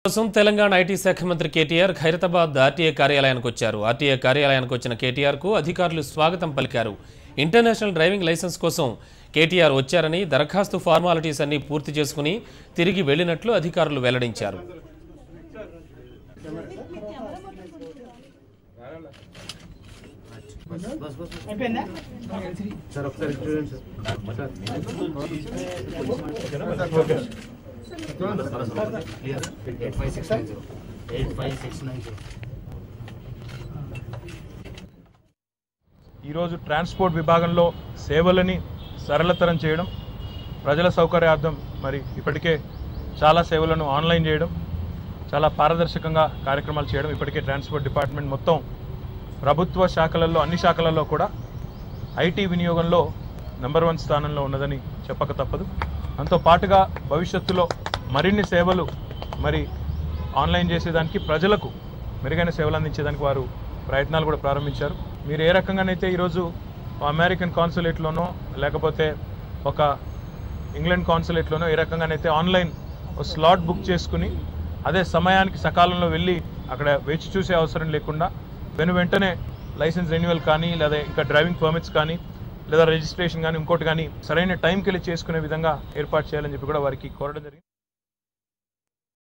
కోసం తెలంగాణ ఐటీ శాఖ మంత్రి కేటీఆర్ ఖైరతాబాద్ ఆర్టీఏ కార్యాలయానికి వచ్చారు. ఆర్టీఏ కార్యాలయానికి వచ్చిన కేటీఆర్ కు అధికారులు స్వాగతం పలికారు. ఇంటర్నేషనల్ డ్రైవింగ్ లైసెన్స్ కోసం కేటీఆర్ వచ్చారని, దరఖాస్తు ఫార్మాలిటీస్ అన్ని పూర్తి చేసుకుని తిరిగి వెళ్లినట్లు అధికారులు వెల్లడించారు. ఈరోజు ట్రాన్స్పోర్ట్ విభాగంలో సేవలని సరళతరం చేయడం, ప్రజల సౌకర్యార్థం మరి ఇప్పటికే చాలా సేవలను ఆన్లైన్ చేయడం, చాలా పారదర్శకంగా కార్యక్రమాలు చేయడం ఇప్పటికే ట్రాన్స్పోర్ట్ డిపార్ట్మెంట్ మొత్తం ప్రభుత్వ శాఖలలో అన్ని శాఖలలో కూడా ఐటీ వినియోగంలో నంబర్ 1 స్థానంలో ఉన్నదని చెప్పక తప్పదు. దాంతో పాటుగా భవిష్యత్తులో మరిన్ని సేవలు మరి ఆన్లైన్ చేసేదానికి, ప్రజలకు మెరుగైన సేవలు అందించేదానికి వారు ప్రయత్నాలు కూడా ప్రారంభించారు. మీరు ఏ రకంగానైతే ఈరోజు అమెరికన్ కాన్సులేట్లోనో లేకపోతే ఒక ఇంగ్లాండ్ కాన్సులేట్లోనో ఏ రకంగానైతే ఆన్లైన్ స్లాట్ బుక్ చేసుకుని అదే సమయానికి సకాలంలో వెళ్ళి అక్కడ వేచి చూసే అవసరం లేకుండా వెంటనే లైసెన్స్ రెన్యువల్ కానీ, లేదా ఇంకా డ్రైవింగ్ పర్మిట్స్ కానీ, లేదా రిజిస్ట్రేషన్ కానీ, ఇంకోటి కానీ సరైన టైంకి వెళ్ళి చేసుకునే విధంగా ఏర్పాటు చేయాలని చెప్పి కూడా వారికి కోరడం జరిగింది.